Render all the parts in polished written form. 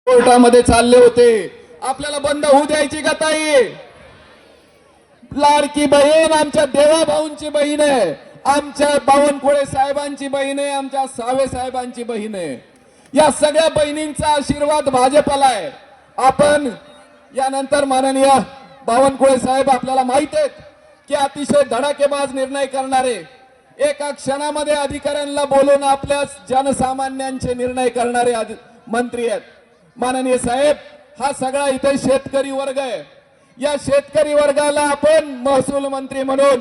कोर्टामध्ये चालले होते, आपल्याला बंद होऊ द्यायची का ताई? लाडकी बहीण आमच्या देवाभाऊंची बहीण आहे, आमच्या बावनकुळे साहेबांची बहीण आहे, आमच्या सावे साहेबांची बहीण आहे. या सगळ्या बहिणींचा आशीर्वाद भाजपला आहे. आपण यानंतर माननीय बावनकुळे साहेब आपल्याला माहित आहेत की अतिशय धडाकेबाज निर्णय करणारे, एका क्षणामध्ये अधिकाऱ्यांना बोलून आपल्या जनसामान्यांचे निर्णय करणारे मंत्री आहेत. माननीय साहेब, हा सगळा इथे शेतकरी वर्ग आहे. या शेतकरी वर्गाला आपण महसूल मंत्री म्हणून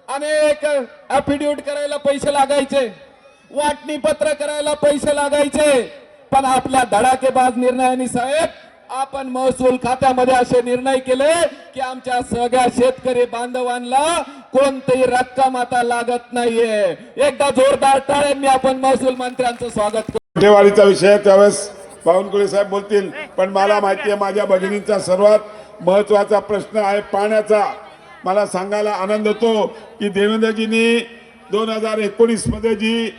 अनेक ऍफिडेव्हिट करायला पैसे लागायचे, वाटणी पत्र करायला पैसे लागायचे, पण आपल्या धडाकेबाज निर्णयाने साहेब आपण महसूल खात्यामध्ये असे निर्णय केले की आमच्या सगळ्या शेतकरी बांधवांना कोणतीही रक्कम आता लागत नाहीये. एकदा जोरदार टाळ्यांनी आपण महसूल मंत्र्यांचं स्वागत करू. दिवाळीचा विषय त्यावेळेस बावनकुळे साहेब बोलतील, पण मला माहिती आहे माझ्या भगिनींचा सर्वात महत्वाचा प्रश्न आहे पाण्याचा. मला सांगायला आनंद होतो की देवेंद्रजींनी 2019 मध्ये जी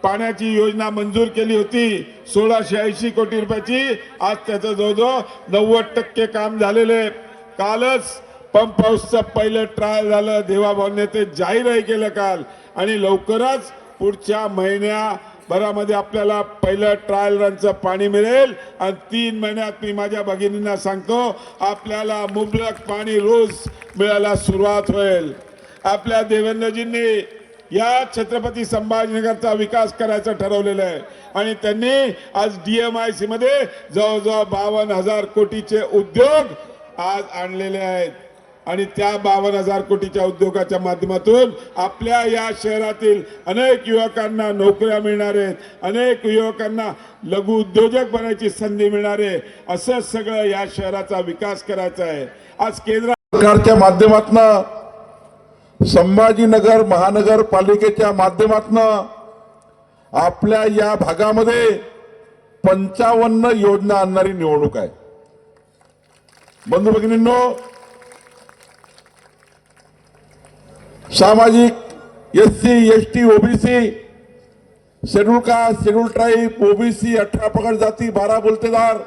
पाण्याची योजना मंजूर केली होती 1680 कोटी रुपयाची, आज त्याचं जवळजवळ 90% काम झालेले. कालच पंप हाऊसचं पहिलं ट्रायल झालं, देवाभाऊने ते जाहीरही केलं काल, आणि लवकरच पुढच्या महिन्याभरामध्ये आपल्याला पहिलं ट्रायल रनचं पाणी मिळेल. आणि 3 महिन्यात मी माझ्या भगिनींना सांगतो आपल्याला मुबलक पाणी रोज मिळायला सुरुवात होईल. आपल्या देवेंद्रजींनी या छत्रपती संभाजीनगरचा विकास करायचं ठरवलेलं आहे आणि त्यांनी आज DMIC मध्ये जवळजवळ 52,000 कोटीचे उद्योग आज आणलेले आहेत. आणि त्या 52,000 कोटीच्या उद्योगाच्या माध्यमातून आपल्या या शहरातील अनेक युवकांना नोकऱ्या मिळणार आहेत, अनेक युवकांना लघु उद्योजक बनायची संधी मिळणार आहे. असं सगळं या शहराचा विकास करायचा आहे. आज केंद्र सरकारच्या माध्यमातून, संभाजीनगर महानगरपालिकेच्या माध्यमातून आपल्या या भागामध्ये 55 योजना आणणारी निवडणूक आहे. बंधू भगिनींनो, सामाजिक SC ST OBC, schedule caste, schedule tribe, OBC 18 पगड जाती, 12 बोलतेदार,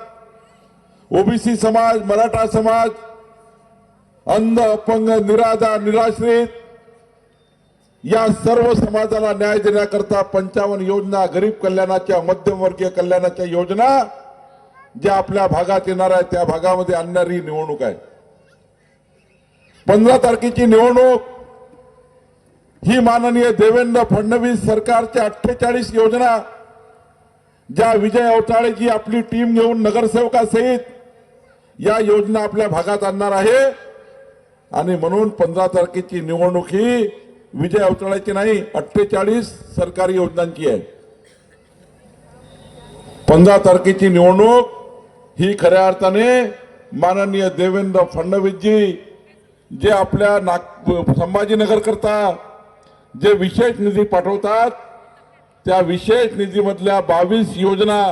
OBC समाज, मराठा समाज, अंध, अपंग, निराधार, निराश्रित या सर्व समाजाला न्याय देण्याकरता 55 योजना, गरीब कल्याणाच्या, मध्यमवर्गीय कल्याणाच्या योजना ज्या आपल्या भागात येणार आहेत त्या भागामध्ये आणणारी निवडणूक आहे. 15 तारखेची निवडणूक ही माननीय देवेंद्र फडणवीस सरकारच्या 48 योजना ज्या विजय अवताळेजी आपली टीम घेऊन नगरसेवकासहित या योजना आपल्या भागात आणणार आहे. आणि म्हणून 15 तारखेची निवडणूक ही विजय अवताळेची नाही, 48 सरकारी योजनांची आहे. 15 तारखेची निवडणूक ही खऱ्या अर्थाने माननीय देवेंद्र फडणवीसजी जे आपल्या संभाजीनगर करता जे विशेष निधी पाठवतात त्या विशेष निधीमधल्या 22 योजना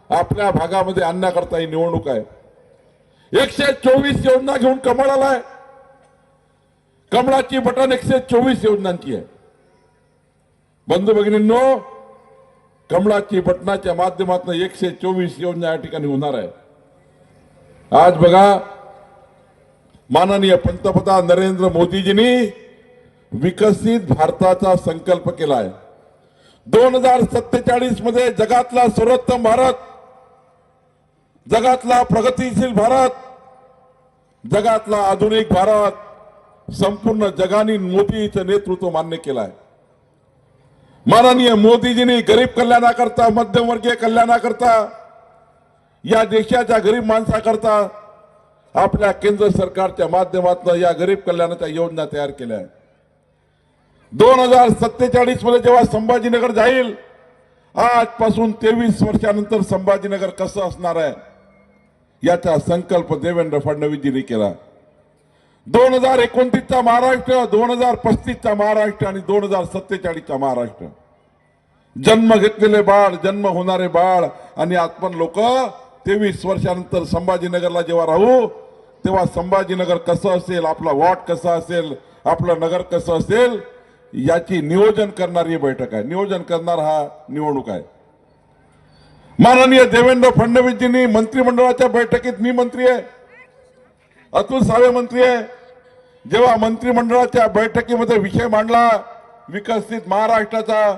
आपल्या भागामध्ये आणण्याकरता ही निवडणूक आहे. 124 योजना घेऊन कमळ आलाय. कमळाची बटन 124 योजनांची आहे. बंधू भगिनींनो, कमळाची बटनाच्या माध्यमातून 124 योजना या ठिकाणी होणार आहे. आज बघा, माननीय पंतप्रधान नरेंद्र मोदीजींनी विकसित भारताचा संकल्प केला आहे. 2047 मध्ये जगातला सर्वोत्तम भारत, जगातला प्रगतीशील भारत, जगातला आधुनिक भारत संपूर्ण जगाने मोदीचं नेतृत्व मान्य केलं आहे. माननीय मोदीजींनी गरीब कल्याणाकरता, मध्यमवर्गीय कल्याणाकरता, या देशाच्या गरीब माणसाकरता आपल्या केंद्र सरकारच्या माध्यमातून या गरीब कल्याणाच्या योजना तयार केल्या आहेत. 2047 मध्ये जेव्हा संभाजीनगर जाईल, आजपासून 23 वर्षानंतर संभाजीनगर कसं असणार आहे याचा संकल्प देवेंद्र फडणवीसजींनी केला. 2029 चा महाराष्ट्र, 2035 चा महाराष्ट्र आणि 2047 चा महाराष्ट्र. जन्म घेतलेले बाळ, जन्म होणारे बाळ आणि आपण लोक 23 वर्षानंतर संभाजीनगरला जेव्हा राहू तेव्हा संभाजीनगर कसं असेल, आपला वॉर्ड कसा असेल, आपलं नगर कसं असेल याची नियोजन करणारी बैठक आहे. नियोजन करणार हा निवडणूक आहे. माननीय देवेंद्र फडणवीसजींनी मंत्रिमंडळाच्या बैठकीत, मी मंत्री आहे, अतुल सावे मंत्री आहे, जेव्हा मंत्रिमंडळाच्या बैठकीमध्ये विषय मांडला विकसित महाराष्ट्राचा,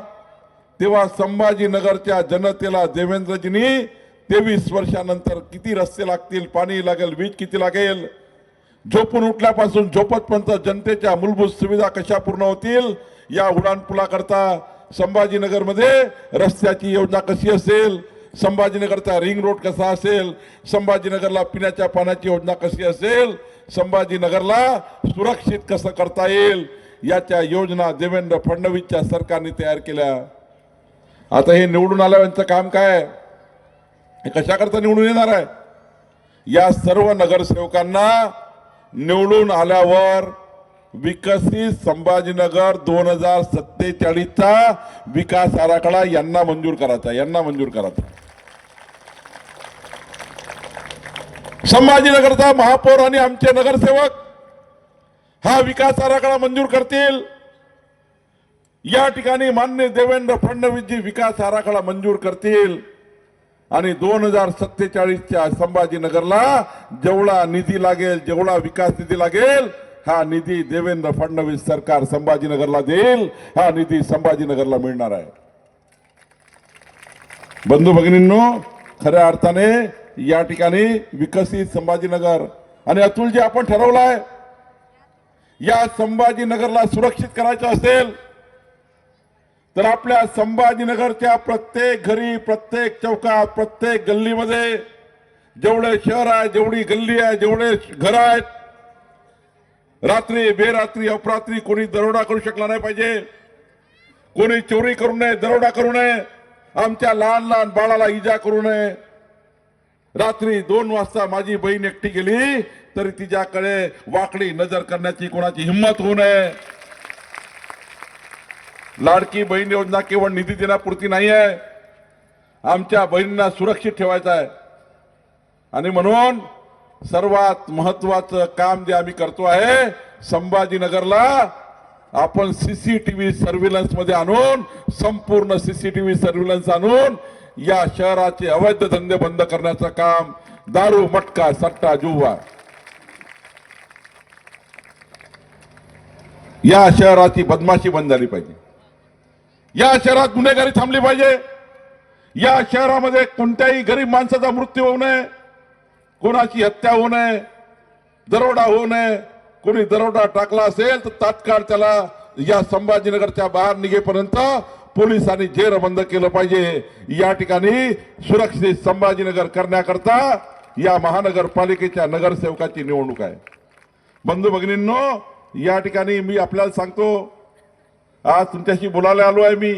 तेव्हा संभाजीनगरच्या जनतेला देवेंद्रजींनी 23 वर्षानंतर किती रस्ते लागतील, पाणी लागेल, वीज किती लागेल, झोपून उठल्यापासून झोपतपर्यंत जनतेच्या मूलभूत सुविधा कशा पूर्ण होतील, या उड्डाणपुलाकरता संभाजीनगरमध्ये रस्त्याची योजना कशी असेल, संभाजीनगरचा रिंग रोड कसा असेल, संभाजीनगरला पिण्याच्या पाण्याची योजना कशी असेल, संभाजीनगरला सुरक्षित कसं करता येईल, याच्या योजना देवेंद्र फडणवीसच्या सरकारने तयार केल्या. आता हे निवडून आल्याचं काम काय, हे कशाकरता निवडून येणार आहे? या सर्व नगरसेवकांना निवडून आल्यावर विकसित संभाजीनगर 2047चा विकास आराखडा यांना मंजूर करायचा. संभाजीनगरचा महापौर आणि आमचे नगरसेवक हा विकास आराखडा मंजूर करतील. या ठिकाणी माननीय देवेंद्र फडणवीसजी विकास आराखडा मंजूर करतील आणि 2047च्या संभाजीनगरला जेवढा निधी लागेल, जेवढा विकास निधी लागेल, हा निधी देवेंद्र फडणवीस सरकार संभाजीनगरला देईल. हा निधी संभाजीनगरला मिळणार आहे. बंधू भगिनींनो, खऱ्या अर्थाने या ठिकाणी विकसित संभाजीनगर आणि अतुलजी आपण ठरवलाय, या संभाजीनगरला सुरक्षित करायचं असेल तर आपल्या संभाजीनगरच्या प्रत्येक घरी, प्रत्येक चौकात, प्रत्येक गल्लीमध्ये जेवढे शहर आहे, जेवढी गल्ली आहे, जेवढे घर आहेत, रात्री बेरात्री अपरात्री कोणी दरोडा करू शकला नाही पाहिजे, कोणी चोरी करू नये, दरोडा करू नये, आमच्या लहान लहान बाळाला इजा करू नये. रात्री 2 वाजता माझी बहीण एकटी गेली तरी तिच्याकडे वाकडी नजर करण्याची कोणाची हिंमत होऊ नये. लाडकी बहीण योजना केवळ निधी देण्यापुरती नाही आहे, आमच्या बहिणींना सुरक्षित ठेवायचं आहे. आणि म्हणून सर्वात महत्वाचं काम जे आम्ही करतो आहे, संभाजीनगरला आपण सीसीटीव्ही सर्व्हिलन्स मध्ये आणून, संपूर्ण सीसीटीव्ही सर्व्हिलन्स आणून या शहराचे अवैध धंदे बंद करण्याचं काम, दारू, मटका, सट्टा, जुवा, या शहराची बदमाशी बंद झाली पाहिजे. या शहरात गुन्हेगारी थांबली पाहिजे. या शहरामध्ये कोणत्याही गरीब माणसाचा मृत्यू होऊ नये, कोणाची हत्या होऊ नये, दरोडा होऊ नये. कोणी दरोडा टाकला असेल तर तात्काळ त्याला या संभाजीनगरच्या बाहेर निघेपर्यंत पोलिसांनी जेरबंद केलं पाहिजे. या ठिकाणी सुरक्षित संभाजीनगर करण्याकरता या महानगरपालिकेच्या नगरसेवकाची निवडणूक आहे. बंधू भगिनींनो, या ठिकाणी मी आपल्याला सांगतो, आज तुमच्याशी बोलायला आलो आहे मी.